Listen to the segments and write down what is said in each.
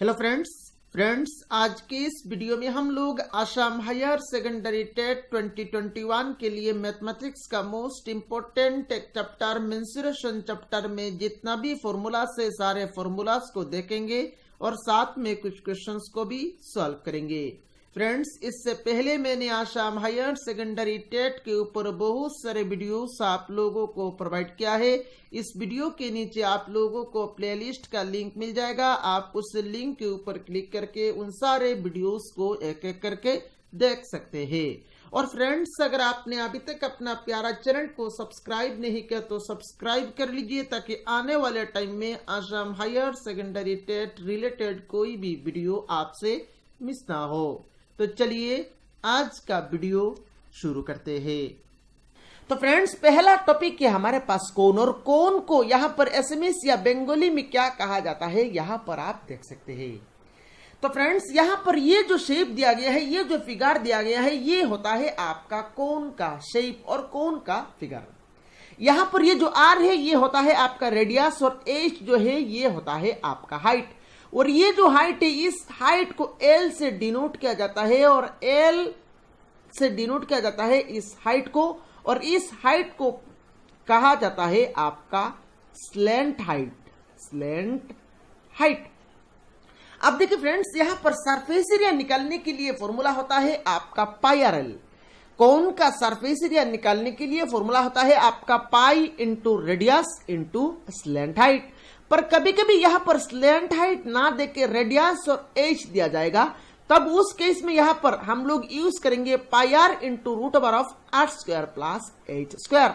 Hello friends आज के इस वीडियो में हम लोग आसाम हायर सेकेंडरी टेट 2021 के लिए मैथमेटिक्स का मोस्ट इम्पोर्टेंट एक चैप्टर मेंसुरेशन चैप्टर में जितना भी फॉर्मूलास है सारे फॉर्मूलास को देखेंगे और साथ में कुछ क्वेश्चंस को भी सॉल्व करेंगे। फ्रेंड्स, इससे पहले मैंने आसाम हायर सेकेंडरी टेट के ऊपर बहुत सारे वीडियोस आप लोगों को प्रोवाइड किया है। इस वीडियो के नीचे आप लोगों को प्लेलिस्ट का लिंक मिल जाएगा। आप उस लिंक के ऊपर क्लिक करके उन सारे वीडियोस को एक एक करके देख सकते हैं। और फ्रेंड्स, अगर आपने अभी तक अपना प्यारा चैनल को सब्सक्राइब नहीं किया तो सब्सक्राइब कर लीजिए, ताकि आने वाले टाइम में Assam higher secondary TET related कोई भी वीडियो आपसे मिस ना हो। तो चलिए आज का वीडियो शुरू करते हैं। तो फ्रेंड्स, पहला टॉपिक है हमारे पास कोन, और कोन को यहाँ पर एसएमएस या बंगाली में क्या कहा जाता है यहाँ पर आप देख सकते हैं। तो फ्रेंड्स, यहाँ पर ये जो शेप दिया गया है, ये जो फिगर दिया गया है, ये होता है आपका कोन का शेप और कोन का फिगर। यहाँ पर ये जो आर है ये होता है आपका रेडियस, और एच जो है ये होता है आपका हाइट। और ये जो हाइट है, इस हाइट को एल से डिनोट किया जाता है, और एल से डिनोट किया जाता है इस हाइट को, और इस हाइट को कहा जाता है आपका स्लैंट हाइट। अब देखिए फ्रेंड्स, यहां पर सरफेस एरिया निकालने के लिए फॉर्मूला होता है आपका पाई आर एल। कोन का सरफेस एरिया निकालने के लिए फॉर्मूला होता है आपका pi into radius into slant height. पर कभी कभी यहां पर स्लैंट हाइट ना देके रेडियस और एच दिया जाएगा, तब उस केस में यहां पर हम लोग यूज करेंगे pi r into root over of are square plus H square.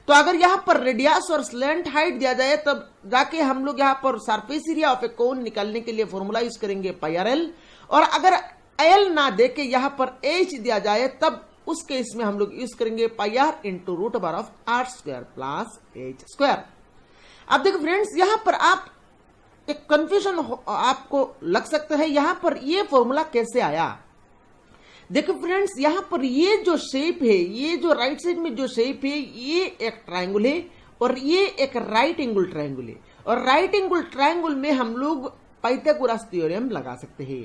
तो अगर यहां पर रेडियस और स्लैंट हाइट दिया जाए तब जाके हम लोग यहां पर surface area of a cone निकालने के लिए फॉर्मूला यूज करेंगे पाई आर एल। और अगर एल ना देके यहां पर एच दिया जाए तब उस केस में हम लोग यूज करेंगे pi r into root over of are square plus H square. अब देखो फ्रेंड्स, यहां पर आप एक कंफ्यूजन आपको लग सकता है, यहां पर ये फॉर्मूला कैसे आया। देखो फ्रेंड्स, यहां पर ये जो शेप है, ये जो राइट साइड में जो शेप है, ये एक ट्रायंगल है और ये एक राइट एंगल ट्रायंगल है। और राइट एंगल ट्रायंगल में हम लोग पाइथागोरस थ्योरम लगा सकते हैं।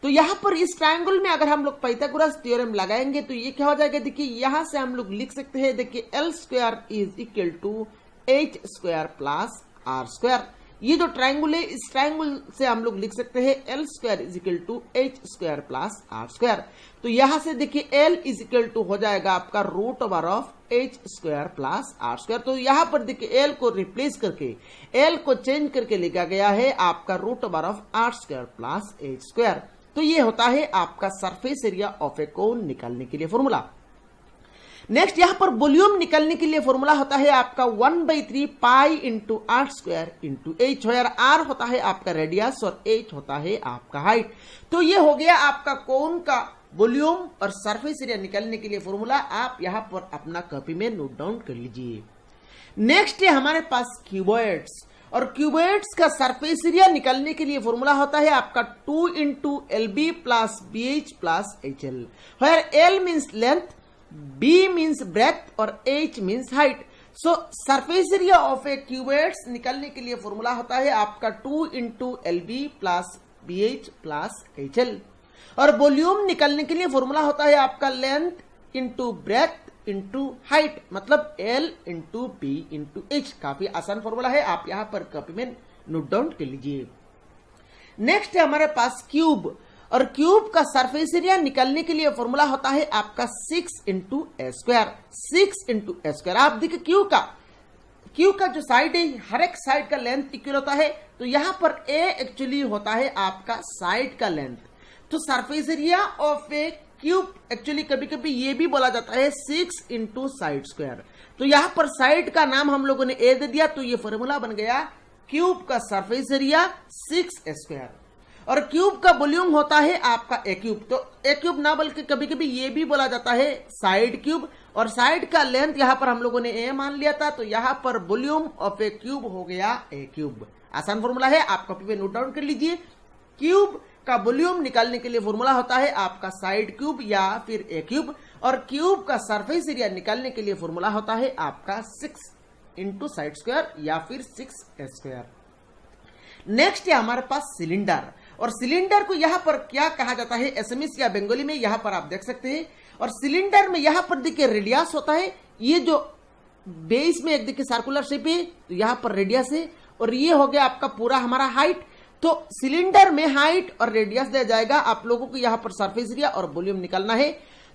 तो यहां पर इस ट्रायंगल में अगर हम लोग पाइथागोरस थ्योरम लगाएंगे तो ये क्या हो जाएगा, देखिए यहां से हम लोग लिख सकते हैं, देखिए L square is equal to H square plus R square. ये जो ट्रायंगल है, इस ट्रायंगल से हम लोग लिख सकते हैं L square is equal to H square plus R square. तो यहां से देखिए एल इज इक्वल टू हो जाएगा आपका root over of H square plus R square. तो यहां पर देखिए एल को रिप्लेस करके, एल को चेंज करके लिखा गया है आपका root over of are square plus H square. तो ये होता है आपका surface area of a cone निकालने के लिए फॉर्मूला। नेक्स्ट, यहां पर वॉल्यूम निकालने के लिए फॉर्मूला होता है आपका 1/3 pi into R square into H, where R होता है आपका रेडियस और एच होता है आपका हाइट। तो ये हो गया आपका कोन का वॉल्यूम और सरफेस एरिया निकालने के लिए फॉर्मूला। आप यहां पर अपना कॉपी में नोट डाउन कर लीजिए। नेक्स्ट है हमारे पास क्यूबॉइड्स, और क्यूबॉइड्स का सरफेस एरिया निकालने के लिए फॉर्मूला होता है आपका 2 into L B plus B H plus H L, where L means length, B means breadth और H means height। So surface area of a cuboid निकालने के लिए फॉर्मूला होता है आपका 2 into L B plus B H plus H L. और volume निकालने के लिए फॉर्मूला होता है आपका length into breadth into height, मतलब L into B into H. काफी आसान फॉर्मूला है, आप यहां पर कॉपी में नोट डाउन कर लीजिए। नेक्स्ट है हमारे पास क्यूब, और क्यूब का सरफेस एरिया निकालने के लिए फॉर्मूला होता है आपका 6 इंटू ए स्क्वायर। 6 इंटू ए स्क्वायर। आप देखिए क्यू का जो साइड है, हर एक साइड का लेंथ इक्वल होता है, तो यहां पर ए एक्चुअली होता है आपका साइड का लेंथ। तो surface area of a cube actually कभी कभी ये भी बोला जाता है 6 इंटू साइड स्क्वायर। तो यहां पर साइड का नाम हम लोगों ने ए दे दिया, तो ये फॉर्मूला बन गया क्यूब का सरफेस एरिया 6 स्क्वायर। और क्यूब का वॉल्यूम होता है आपका ए क्यूब। तो ए क्यूब ना बल्कि कभी कभी ये भी बोला जाता है साइड क्यूब, और साइड का लेंथ यहां पर हम लोगों ने ए मान लिया था, तो यहां पर वॉल्यूम ऑफ ए क्यूब हो गया ए क्यूब। आसान फॉर्मूला है, आप कॉपी पे नोट डाउन कर लीजिए। क्यूब का वॉल्यूम निकालने के लिए फॉर्मूला होता है आपका साइड क्यूब या फिर ए क्यूब, और क्यूब का सरफेस एरिया निकालने के लिए फॉर्मूला होता है आपका 6 इंटू साइड स्क्वायर या फिर 6 स्क्वायर। नेक्स्ट है हमारे पास सिलेंडर, और सिलेंडर को यहाँ पर क्या कहा जाता है एसएमएस या बंगाली में, यहाँ पर आप देख सकते हैं। और सिलेंडर में यहाँ पर देखिए रेडियस होता है, ये जो बेस में एक देखिए सर्कुलर शेप है तो यहाँ पर रेडियस है, और ये हो गया आपका पूरा हमारा हाइट। तो सिलेंडर में हाइट और रेडियस दिया जाएगा, आप लोगों को यहाँ पर सरफेस एरिया और वॉल्यूम निकालना है।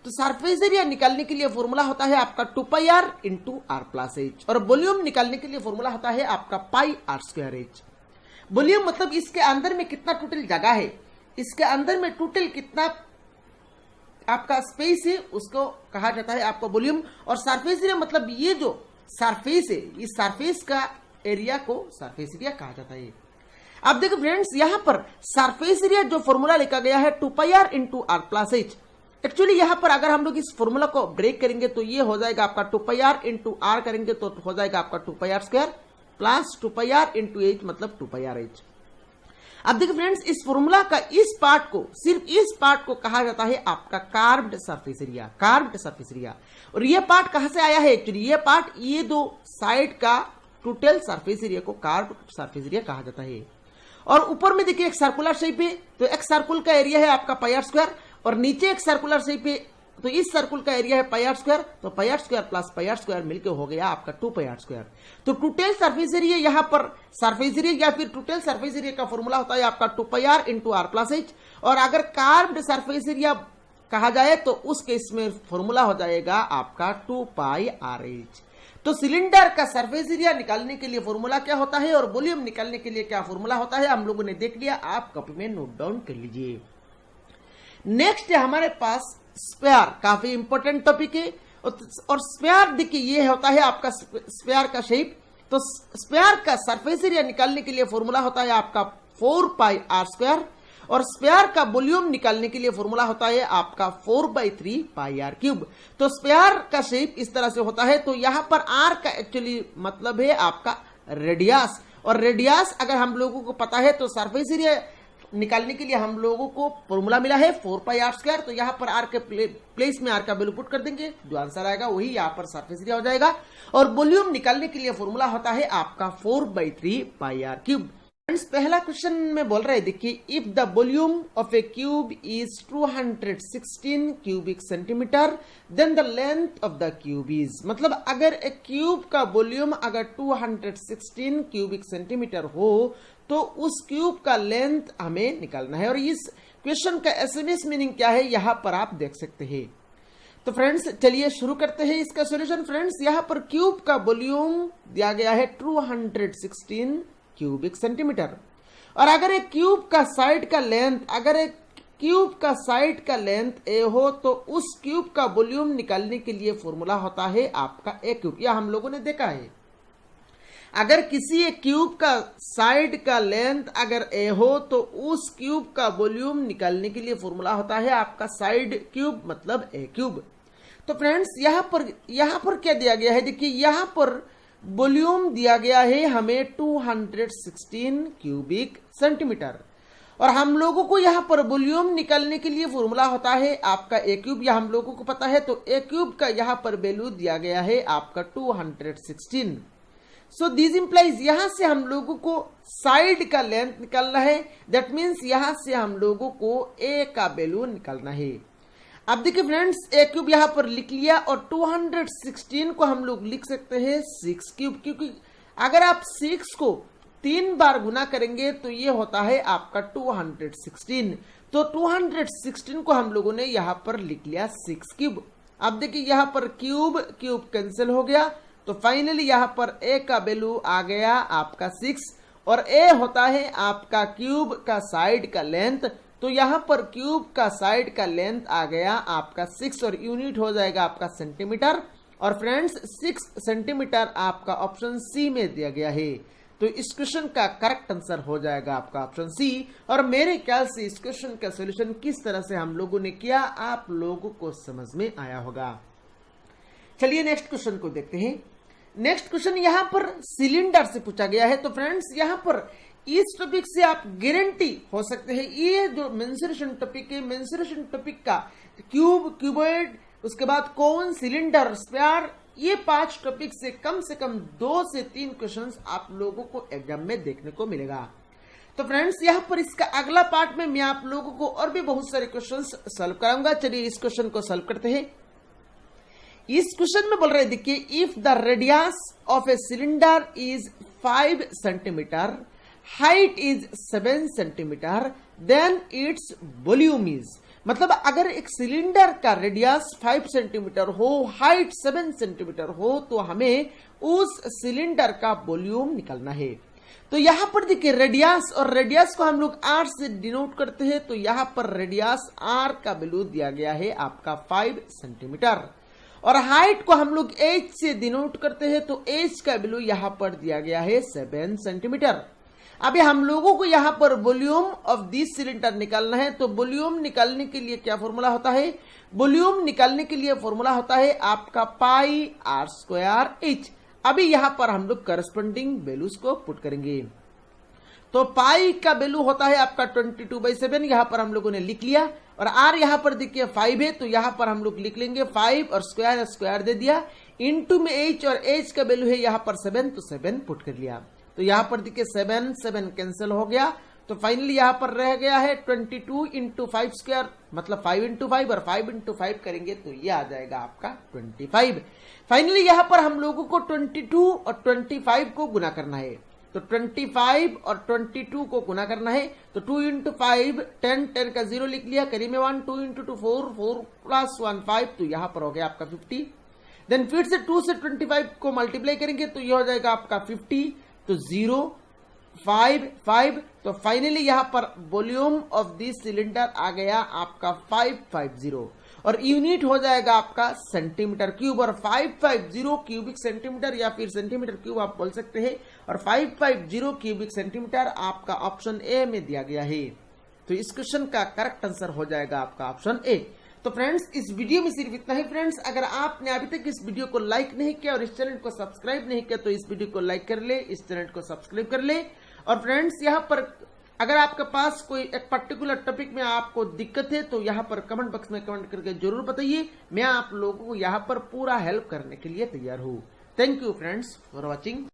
तो सरफेस एरिया निकालने के लिए फॉर्मूला होता है आपका 2πr into r plus h, और वॉल्यूम निकालने के लिए फॉर्मूला होता है आपका पाई r स्क्वायर h। वॉल्यूम मतलब इसके अंदर में कितना टोटल जगह है, इसके अंदर में टोटल कितना आपका स्पेस है, उसको कहा जाता है आपका वॉल्यूम। और सरफेस एरिया मतलब ये जो सरफेस है, इस सरफेस का एरिया को सरफेस एरिया कहा जाता है। अब देखो फ्रेंड्स, यहां पर सरफेस एरिया जो फॉर्मूला लिखा गया है 2πr into r plus h, actually यहां पर अगर हम लोग इस फॉर्मूला को ब्रेक करेंगे तो ये हो जाएगा आपका 2πr इंटू r करेंगे तो हो जाएगा आपका 2πr square plus 2πr into h मतलब 2πr h। अब देखिए फ्रेंड्स, इस फॉर्मूला का इस पार्ट को, सिर्फ इस पार्ट को कहा जाता है आपका carved surface area, carved surface area. और ये पार्ट कहां से आया है, एक्चुअली ये पार्ट ये दो साइड का टोटल सरफेस एरिया को कार्व्ड सरफेस एरिया कहा जाता है। और ऊपर में देखिए एक सर्कुलर शेप है, तो एक सर्कुल का एरिया है आपका πr स्क्वायर, और नीचे एक सर्कुलर शेप है तो इस सर्कुल का एरिया है πr स्क्वायर, तो πr square plus πr square मिलकर हो गया आपका 2πr स्क्वायर। तो टोटल सरफेस एरिया, यहाँ पर सरफेस एरिया या फिर टोटल सरफेस एरिया का फॉर्मूला होता है आपका 2πr into r plus h। और अगर कार्व्ड सरफेस एरिया कहा जाए तो उस केस में फॉर्मूला हो जाएगा आपका 2πrh। तो सिलेंडर का सरफेस एरिया निकालने के लिए फॉर्मूला क्या होता है और वॉल्यूम निकालने के लिए क्या फॉर्मूला होता है हम लोगों ने देख लिया, आप कॉपी में नोट डाउन कर लीजिए। नेक्स्ट है हमारे पास स्फीयर, काफी इंपॉर्टेंट टॉपिक है। और स्फीयर देखिए ये होता है आपका स्फीयर का शेप। तो स्फीयर का सरफेस एरिया निकालने के लिए फॉर्मूला होता है आपका 4πr स्क्वायर, और स्फीयर का वॉल्यूम निकालने के लिए फॉर्मूला होता है आपका 4/3πr क्यूब। तो स्फीयर का शेप इस तरह से होता है। तो यहां पर r का एक्चुअली मतलब है आपका रेडियस, और रेडियस अगर हम लोगों को पता है तो सरफेस एरिया निकालने के लिए हम लोगों को फॉर्मूला मिला है 4πr स्क्वायर। तो यहाँ पर r के प्लेस में r का वैल्यू पुट कर देंगे, जो आंसर आएगा वही यहाँ पर सरफेस एरिया हो जाएगा। और वॉल्यूम निकालने के लिए फॉर्मूला होता है आपका 4/3πr क्यूब। फ्रेंड्स, पहला क्वेश्चन में बोल रहे हैं, देखिए, if the volume of a cube is 216 cubic centimetre then the length of the cube is, मतलब अगर एक क्यूब का वॉल्यूम अगर 216 क्यूबिक सेंटीमीटर हो तो उस क्यूब का लेंथ हमें निकालना है। और इस क्वेश्चन का एसएमएस मीनिंग क्या है यहाँ पर आप देख सकते हैं। तो फ्रेंड्स चलिए शुरू करते हैं इसका सॉल्यूशन। फ्रेंड्स, यहाँ पर क्यूब का वॉल्यूम दिया गया है 216 क्यूबिक सेंटीमीटर, और अगर एक क्यूब का साइड का लेंथ, अगर एक क्यूब का साइड का लेंथ ए हो तो उस क्यूब का वॉल्यूम निकालने के लिए फॉर्मूला होता है आपका ए क्यूब। यह हम लोगों ने देखा है, अगर किसी एक क्यूब का साइड का लेंथ अगर ए हो तो उस क्यूब का वॉल्यूम निकालने के लिए फॉर्मूला होता है आपका साइड क्यूब मतलब ए क्यूब। तो फ्रेंड्स यहाँ पर क्या दिया गया है, देखिए यहाँ पर वॉल्यूम दिया गया है हमें 216 क्यूबिक सेंटीमीटर, और हम लोगों को यहाँ पर वॉल्यूम निकालने के लिए फॉर्मूला होता है आपका ए क्यूब, यह हम लोगों को पता है। तो ए क्यूब का यहाँ पर वैल्यू दिया गया है आपका 216। सो दिस इंप्लाइज यहां से हम लोगों को साइड का लेंथ निकालना है, दैट मीन्स यहां से हम लोगों को ए का वैल्यू निकालना है। अब देखिए फ्रेंड्स, ए क्यूब यहां पर लिख लिया, और 216 को हम लोग लिख सकते हैं 6 क्यूब, क्योंकि अगर आप 6 को 3 बार गुना करेंगे तो ये होता है आपका 216। तो 216 को हम लोगों ने यहां पर लिख लिया 6 क्यूब। अब देखिए यहां पर क्यूब क्यूब कैंसिल हो गया, तो फाइनली यहां पर ए का वैल्यू आ गया आपका 6, और ए होता है आपका क्यूब का साइड का लेंथ। तो यहां पर क्यूब का साइड का लेंथ आ गया आपका 6, और यूनिट हो जाएगा आपका सेंटीमीटर। और फ्रेंड्स 6 सेंटीमीटर आपका ऑप्शन सी में दिया गया है। तो इस क्वेश्चन का करेक्ट आंसर हो जाएगा आपका ऑप्शन सी। और मेरे ख्याल से इस क्वेश्चन का सॉल्यूशन किस तरह से हम लोगों ने किया आप लोगों को समझ में आया होगा। चलिए नेक्स्ट क्वेश्चन को देखते हैं। नेक्स्ट क्वेश्चन यहाँ पर सिलेंडर से पूछा गया है। तो फ्रेंड्स यहाँ पर इस टॉपिक से आप गारंटी हो सकते हैं, ये जो मेंसुरेशन टॉपिक है, मेंसुरेशन टॉपिक का क्यूब, क्यूबॉइड, उसके बाद कोन, सिलेंडर, स्फीयर, ये 5 टॉपिक से कम 2 से 3 क्वेश्चंस आप लोगों को एग्जाम में देखने को मिलेगा। तो फ्रेंड्स यहाँ पर इसका अगला पार्ट में मैं आप लोगों को और भी बहुत सारे क्वेश्चंस सॉल्व कराऊंगा। चलिए इस क्वेश्चन को सॉल्व करते हैं। इस क्वेश्चन में बोल रहे देखिए, if the radius of a cylinder is 5 centimetre, height is 7 centimetre, then its volume is, मतलब अगर एक सिलेंडर का रेडियस 5 सेंटीमीटर हो, हाइट 7 सेंटीमीटर हो, तो हमें उस सिलेंडर का वॉल्यूम निकालना है। तो यहां पर देखिए रेडियस, और रेडियस को हम लोग आर से डिनोट करते हैं। तो यहां पर रेडियस आर का वैल्यू दिया गया है आपका 5 सेंटीमीटर, और हाइट को हम लोग एच से डिनोट करते हैं। तो एच का वैल्यू यहां पर दिया गया है 7 सेंटीमीटर। अभी हम लोगों को यहां पर वॉल्यूम ऑफ दिस सिलेंडर निकालना है। तो वॉल्यूम निकालने के लिए क्या फॉर्मूला होता है? वॉल्यूम निकालने के लिए फॉर्मूला होता है आपका पाई आर स्क्वायर एच। अभी यहां पर हम लोग करस्पॉन्डिंग वैल्यूज को पुट करेंगे। तो पाई का वैल्यू होता है आपका 22/7, यहां पर हम लोगों ने लिख लिया। और आर यहां पर देखिए 5 है, तो यहां पर हम लोग लिख लेंगे 5 और स्क्वायर दे दिया, इनटू में एच, और एच का वैल्यू है यहां पर 7, तो 7 पुट कर लिया। तो यहां पर देखिए 7 कैंसिल हो गया। तो फाइनली यहां पर रह गया है 22 इंटू 5 स्क्वायर, मतलब 5 इंटू 5, और 5 इंटू 5 करेंगे तो ये आ जाएगा आपका 25। फाइनली यहां पर हम लोगों को 22 और 25 को गुना करना है। तो 25 और 22 को गुना करना है। तो 2 इंटू 5 10 का 0 लिख लिया, करीब में 1, 2 इंटू 2 4 प्लस 1 5, तो यहां पर हो गया आपका 50। देन फिर से 2 से 25 को मल्टीप्लाई करेंगे तो ये हो जाएगा आपका 50। तो 0 5 5, तो फाइनली यहां पर वॉल्यूम ऑफ दिस सिलेंडर आ गया आपका 550, और यूनिट हो जाएगा आपका सेंटीमीटर क्यूब। और 550 क्यूबिक सेंटीमीटर या फिर सेंटीमीटर क्यूब आप बोल सकते हैं। और 550 क्यूबिक सेंटीमीटर आपका ऑप्शन ए में दिया गया है। तो इस क्वेश्चन का करेक्ट आंसर हो जाएगा आपका ऑप्शन ए। तो फ्रेंड्स इस वीडियो में सिर्फ इतना ही। फ्रेंड्स अगर आपने अभी तक इस वीडियो को लाइक नहीं किया और इस चैनल को सब्सक्राइब नहीं किया, तो इस वीडियो को लाइक कर ले, इस चैनल को सब्सक्राइब कर ले। और फ्रेंड्स यहाँ पर अगर आपके पास कोई एक पर्टिकुलर टॉपिक में आपको दिक्कत है तो यहाँ पर कमेंट बॉक्स में कमेंट करके जरूर बताइए। मैं आप लोगों को यहाँ पर पूरा हेल्प करने के लिए तैयार हूँ। Thank you friends for watching.